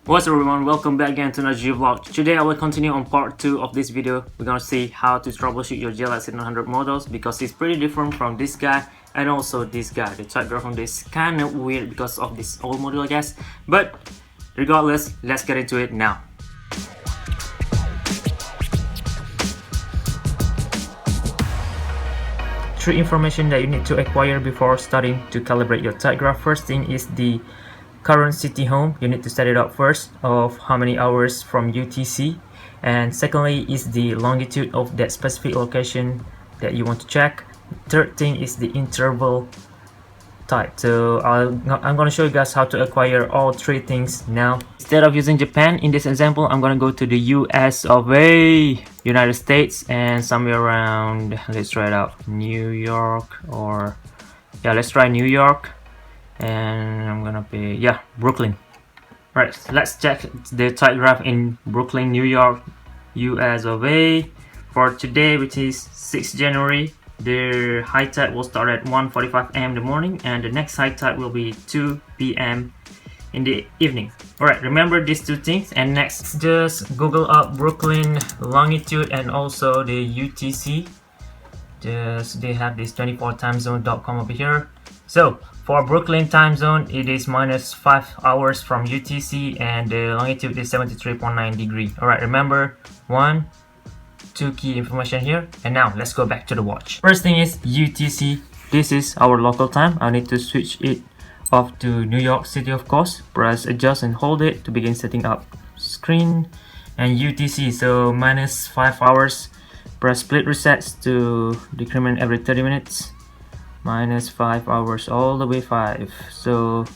What's up everyone, welcome back again to another G-vlog. Today I will continue on part 2 of this video. We're gonna see how to troubleshoot your GLX-6900 models because it's pretty different from this guy and also this guy. The type graph on this kinda weird because of this old model I guess. But regardless, let's get into it now. Three information that you need to acquire before starting to calibrate your type graph. First thing is the current city home. You need to set it up first of how many hours from UTC, and secondly is the longitude of that specific location that you want to check. Third thing is the interval type. So I'm going to show you guys how to acquire all three things now. Instead of using Japan in this example, I'm going to go to the US of A, United States, and somewhere around, let's try it out, New York, or yeah, let's try New York. And I'm gonna pay, yeah, Brooklyn. Right, let's check the type graph in Brooklyn, New York, US of A for today, which is 6th January. The high tide will start at 1:45 a.m. in the morning, and the next high tide will be 2 p.m. in the evening. Alright, remember these two things, and next just Google up Brooklyn longitude and also the UTC. They have this 24timezone.com over here. So for Brooklyn time zone, it is minus 5 hours from UTC, and the longitude is 73.9 degree. Alright, remember two key information here. And now let's go back to the watch. First thing is UTC. This is our local time. I need to switch it off to New York City, of course. Press adjust and hold it to begin setting up screen. And UTC, so minus 5 hours. Press split resets to decrement every 30 minutes. Minus 5 hours all the way 5. So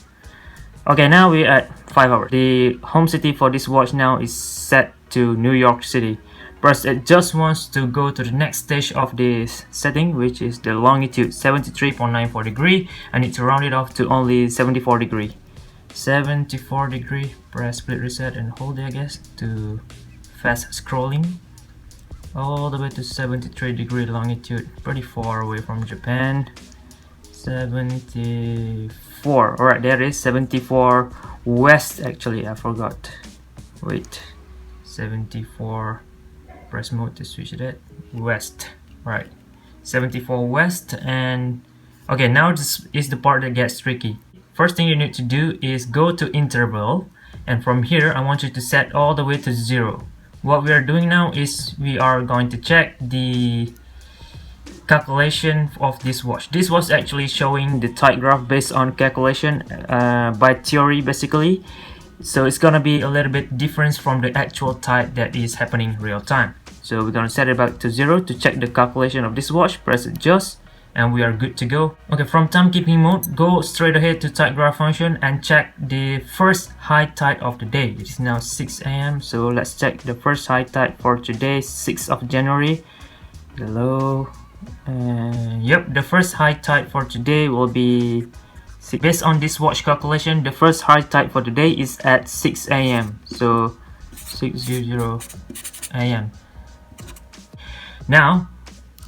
okay, now we're at 5 hours. The home city for this watch now is set to New York City. Press adjust once to go to the next stage of this setting, which is the longitude 73.94 degree. I need to round it off to only 74 degree. 74 degree. Press split reset and hold it, I guess, to fast scrolling all the way to 73 degree longitude. Pretty far away from Japan. 74. Alright, there is 74 west. Actually, I forgot. Wait, 74. Press mode to switch it. West. Right, 74 west. And okay, now this is the part that gets tricky. First thing you need to do is go to interval, and from here I want you to set all the way to 0. What we are doing now is we are going to check the calculation of this watch. This was actually showing the type graph based on calculation by theory basically. So it's gonna be a little bit different from the actual type that is happening real time. So we're gonna set it back to 0 to check the calculation of this watch. Press adjust and we are good to go. Okay, from timekeeping mode, go straight ahead to type graph function and check the first high tide of the day. It is now 6 a.m. So let's check the first high tide for today, 6th of January. Hello. Yep, the first high tide for today will be, based on this watch calculation, the first high tide for today is at 6 a.m. So 6:00 a.m. Now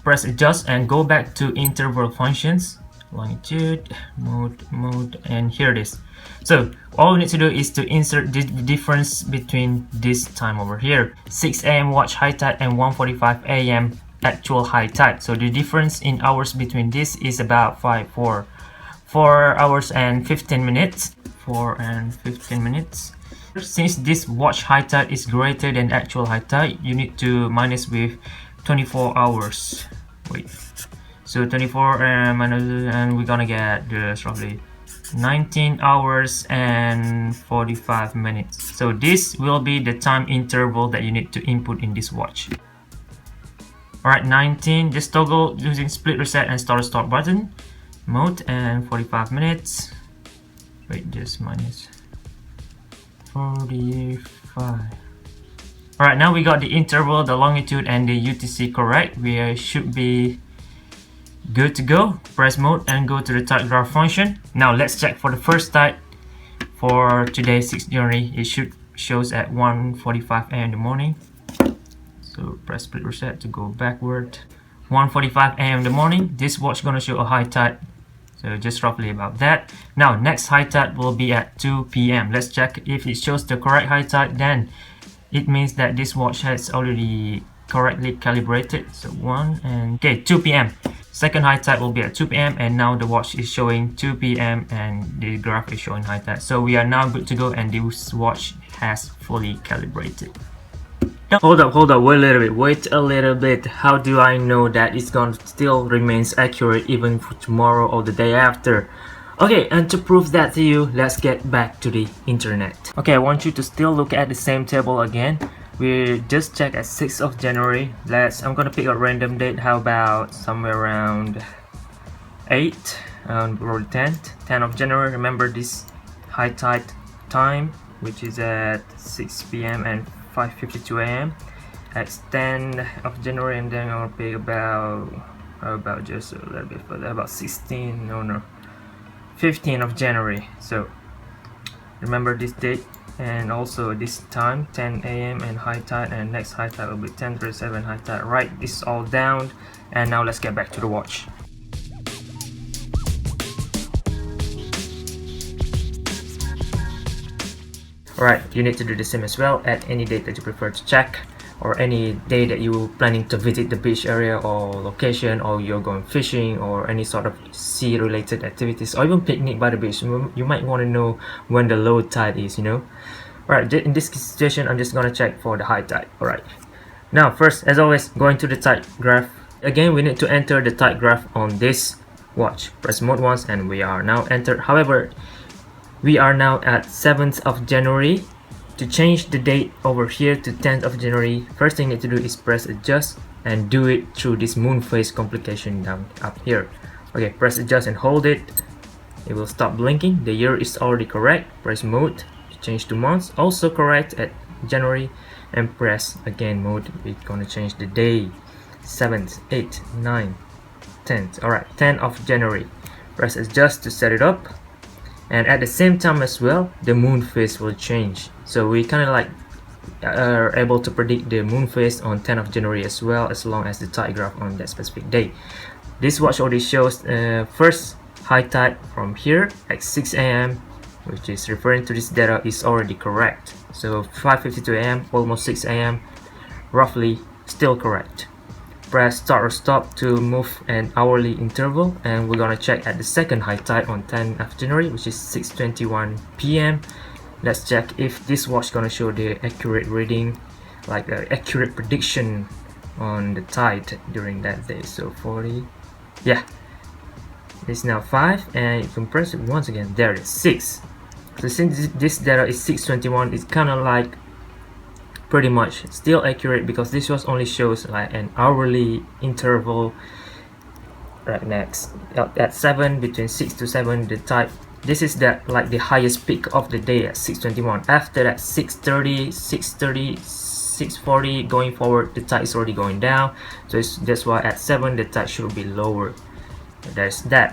press adjust and go back to interval functions, longitude, mode, and here it is. So all we need to do is to insert the difference between this time over here, 6 a.m. watch high tide and 1:45 a.m. actual high tide. So the difference in hours between this is about 4 hours and 15 minutes. 4 and 15 minutes. Since this watch high tide is greater than actual high tide, you need to minus with 24 hours. Wait, so 24 minus, and we're gonna get this roughly 19 hours and 45 minutes. So this will be the time interval that you need to input in this watch. Alright, 19, just toggle using split reset and start button mode, and 45 minutes. Wait, just minus 45. Alright, now we got the interval, the longitude, and the UTC correct. We should be good to go. Press mode and go to the type graph function. Now let's check for the first type for today, 6th January. It shows at 1:45 a.m. in the morning. So press split reset to go backward. 1:45 a.m. in the morning. This watch gonna show a high tide So just roughly about that. Now next high tide will be at 2 p.m. Let's check if it shows the correct high tide, then it means that this watch has already correctly calibrated. So 1 and okay, 2 p.m. Second high tide will be at 2 p.m. and now the watch is showing 2 p.m. and the graph is showing high tide. So we are now good to go and this watch has fully calibrated. Now, hold up, wait a little bit. How do I know that it's gonna still remains accurate even for tomorrow or the day after? Okay, and to prove that to you, let's get back to the internet. Okay, I want you to still look at the same table again. We just checked at 6th of January. I'm gonna pick a random date. How about somewhere around 8 or 10th of January. Remember this high tide time, which is at 6 p.m. and 5:52 a.m. at 10th of January, and then I'll pick about just a little bit further, about 15th of January. So remember this date and also this time, 10 a.m. and high tide, and next high tide will be 10:37 high tide. Write this all down, and now let's get back to the watch. Alright, you need to do the same as well at any date that you prefer to check, or any day that you're planning to visit the beach area or location, or you're going fishing or any sort of sea related activities, or even picnic by the beach. You might want to know when the low tide is, you know. Alright, in this situation I'm just gonna check for the high tide. Alright, now first, as always, going to the tide graph. Again, we need to enter the tide graph on this watch. Press mode once and we are now entered. However, we are now at 7th of January. To change the date over here to 10th of January, first thing you need to do is press adjust and do it through this moon phase complication down up here. Okay, press adjust and hold it. It will stop blinking. The year is already correct. Press mode to change to months, also correct at January, and press again mode. We're gonna change the day, 7th, 8th, 9th, 10th. Alright, 10th of January. Press adjust to set it up. And at the same time as well, the moon phase will change. So we kind of like are able to predict the moon phase on 10th of January as well, as long as the tide graph on that specific day. This watch already shows first high tide from here at 6 a.m., which is referring to this data is already correct. So 5:52 a.m., almost 6 a.m., roughly still correct. Press start or stop to move an hourly interval, and we're gonna check at the second high tide on 10th of January, which is 6:21 p.m. Let's check if this watch gonna show the accurate reading, like the accurate prediction on the tide during that day. So 40, yeah, it's now 5, and you can press it once again. There it is, 6. So since this data is 6:21, it's kind of like pretty much still accurate, because this was only shows like an hourly interval. Right, next at 7, between 6 to 7, the tide, this is that like the highest peak of the day at 6:21. After that, 6:30, 6:30, 6:40 going forward, the tide is already going down. So that's why at 7 the tide should be lower. There's that.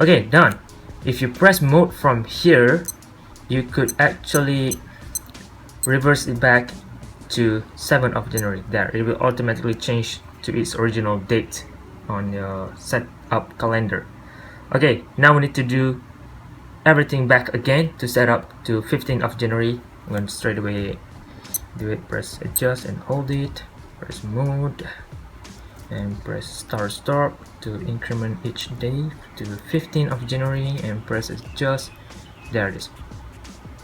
Okay, done. If you press mode from here, you could actually reverse it back to 7th of January. There, it will automatically change to its original date on your setup calendar. Okay, now we need to do everything back again to set up to 15th of January. I'm going to straight away do it. Press adjust and hold it. Press mode and press start to increment each day to 15th of January, and press adjust. There it is.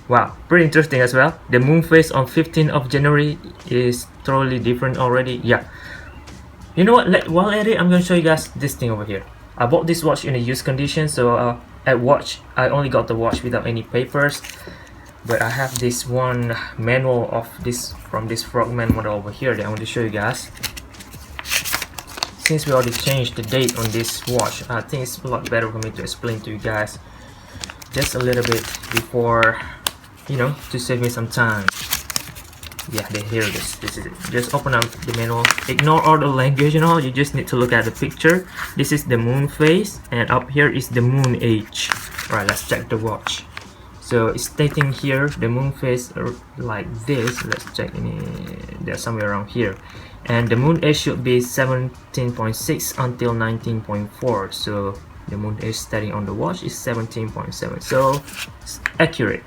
Wow, pretty interesting as well. The moon phase on 15th of January is totally different already. Yeah. You know what? While at it, I'm gonna show you guys this thing over here. I bought this watch in a used condition, so at watch, I only got the watch without any papers. But I have this one manual of this from this Frogman model over here that I want to show you guys. Since we already changed the date on this watch, I think it's a lot better for me to explain to you guys just a little bit before, you know, to save me some time. Yeah, here it is. This is it. Just open up the manual. Ignore all the language and all. You just need to look at the picture. This is the moon phase, and up here is the moon age. Right, let's check the watch. So it's stating here the moon phase like this. Let's check they're somewhere around here. And the moon age should be 17.6 until 19.4. So The moon age setting on the watch is 17.7, so it's accurate.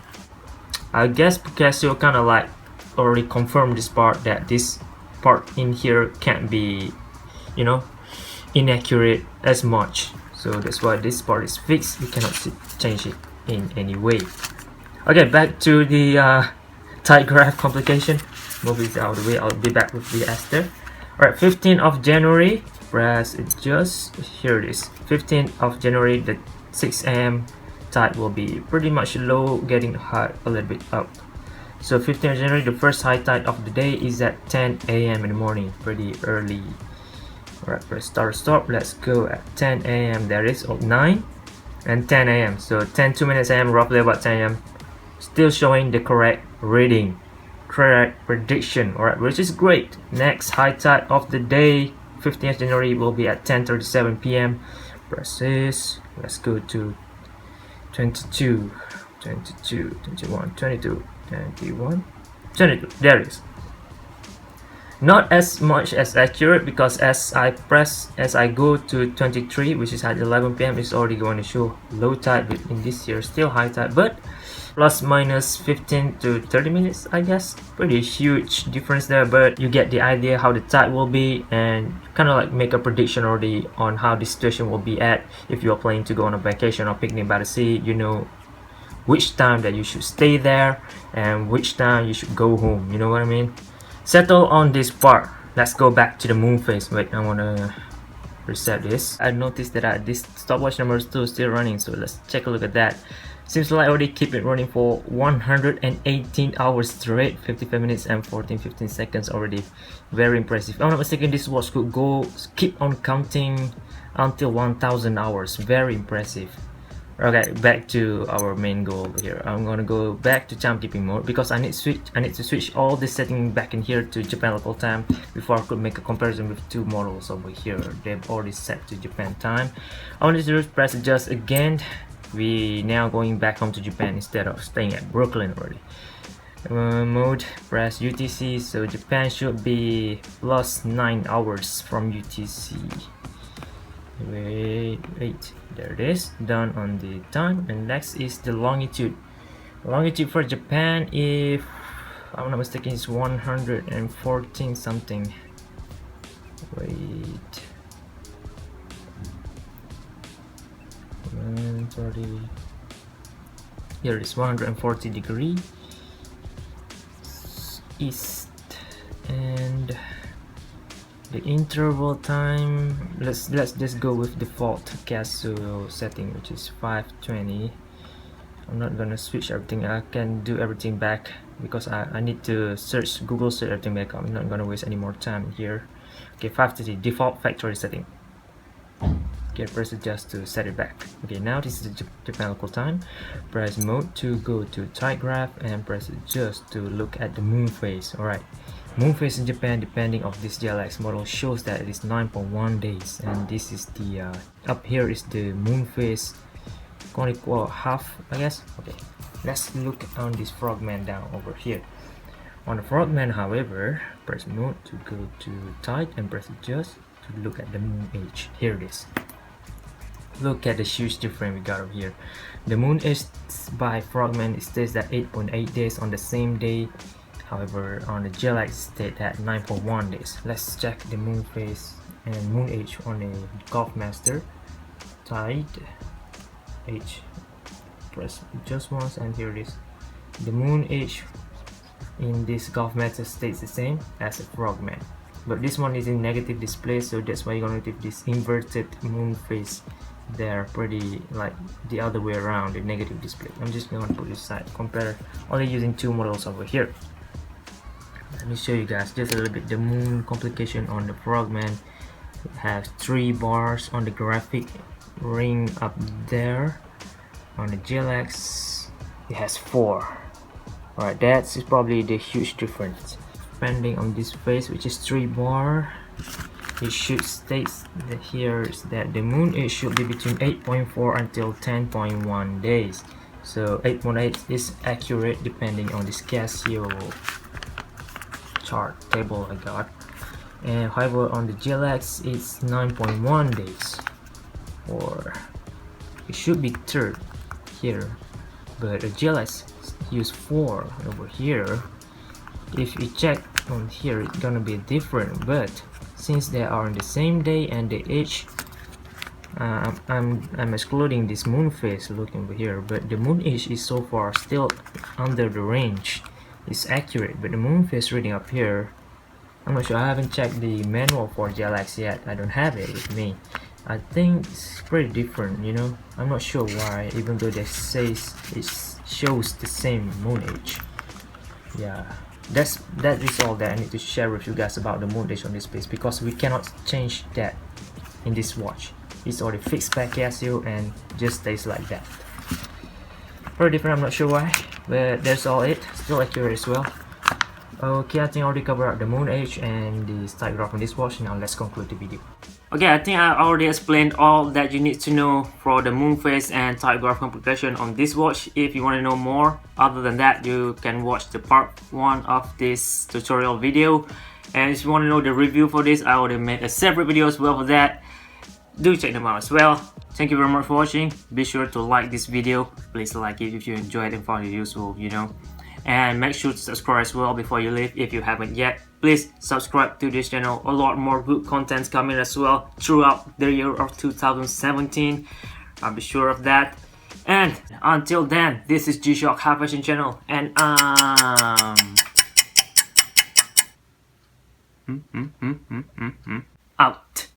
I guess Casio kind of like already confirmed this part, that this part in here can't be, you know, inaccurate as much. So that's why this part is fixed. You cannot change it in any way. Okay, back to the tight graph complication. Move it out of the way. I'll be back with the Esther. Alright, 15th of January. Press adjust. Here it is. 15th of January, the 6 a.m. tide will be pretty much low, getting high a little bit up. So 15th of January, the first high tide of the day is at 10 a.m. in the morning, pretty early. Alright, press start stop. Let's go at 10 a.m. There is 9 and 10 a.m. So 2 minutes a.m. roughly about 10 a.m. Still showing the correct reading, correct prediction. Alright, which is great. Next high tide of the day, 15th January, will be at 10:37 p.m. Press this. Let's go to 22, 22, 21, 22, 21, 22. There it is. Not as much as accurate, because as I go to 23, which is at 11 p.m, it's already going to show low tide, but in this year still high tide, but plus minus 15 to 30 minutes, I guess. Pretty huge difference there, but you get the idea how the tide will be, and kind of like make a prediction already on how the situation will be at. If you're planning to go on a vacation or picnic by the sea, you know which time that you should stay there and which time you should go home, you know what I mean? Settle on this part. Let's go back to the moon phase. Wait, I wanna reset this. I noticed that this stopwatch number 2 is still running, so let's take a look at that. Seems like I already keep it running for 118 hours straight, 55 minutes and 15 seconds already. Very impressive. If I'm not mistaken, this watch could keep on counting until 1000 hours. Very impressive. Okay, back to our main goal here. I'm gonna go back to timekeeping mode, because I need to switch all the setting back in here to Japan local time before I could make a comparison with two models over here. They've already set to Japan time. I want to press adjust again. We now going back home to Japan instead of staying at Brooklyn already. Mode, press UTC, so Japan should be plus 9 hours from UTC. Wait, there it is, done on the time. And next is the longitude. Longitude for Japan, if I'm not mistaken, is 114 something. Wait, 130. Here it is, 140 degree east. And the interval time, let's just go with default Casio setting, which is 5:20. I'm not gonna switch everything. I can do everything back because I need to Google search everything back. I'm not gonna waste any more time here. Okay, 5:30 default factory setting. Okay, press adjust to set it back. Okay, now this is the Japan local time. Press mode to go to tight graph and press adjust to look at the moon phase. Alright. Moon phase in Japan, depending of this GLX model, shows that it is 9.1 days, and this is the up here is the moon phase, going equal half, I guess. Okay, let's look on this frogman down over here. On the frogman, however, press mode to go to tight and press adjust to look at the moon age. Here it is. Look at the huge difference we got over here. The moon age by frogman, it states that 8.8 days on the same day. However, on the GLX state at 9.1 days. Let's check the moon phase and moon age on a Golf Master. Tide age. Press just once and here it is. The moon age in this Golf Master stays the same as a frogman. But this one is in negative display, so that's why you're gonna get this inverted moon phase there, pretty like the other way around, the negative display. I'm just gonna put this aside, compare only using two models over here. Let me show you guys just a little bit the moon complication on the frogman. It has 3 bars on the graphic ring up there. On the GLX it has 4. Alright, that's probably the huge difference. Depending on this phase, which is 3 bar, it should state that here is that the moon age should be between 8.4 until 10.1 days. So 8.8 is accurate depending on this Casio chart table I got. And however, on the GLX it's 9.1 days, or it should be third here, but a GLX use 4 over here. If you check on here, it's gonna be different, but since they are on the same day and the age, I'm excluding this moon phase looking over here, but the moon age is so far still under the range. It's accurate, but the moon phase reading up here, I'm not sure. I haven't checked the manual for GLX yet. I don't have it with me. I think it's pretty different, you know. I'm not sure why, even though they say it shows the same moon age. Yeah, that is all that I need to share with you guys about the moon age on this piece, because we cannot change that in this watch. It's already fixed by Casio and just stays like that. Very different, I'm not sure why, but that's all it. Still accurate as well. Okay, I think I already covered the moon age and the tight graph on this watch. Now let's conclude the video. Okay, I think I already explained all that you need to know for the moon phase and tight graph computation on this watch. If you want to know more other than that, you can watch the part 1 of this tutorial video. And if you want to know the review for this, I already made a separate video as well for that. Do check them out as well. Thank you very much for watching. Be sure to like this video. Please like it if you enjoyed and found it useful, you know. And make sure to subscribe as well before you leave if you haven't yet. Please subscribe to this channel. A lot more good contents coming as well throughout the year of 2017. I'll be sure of that. And until then, this is G-Shock High Fashion Channel, and out.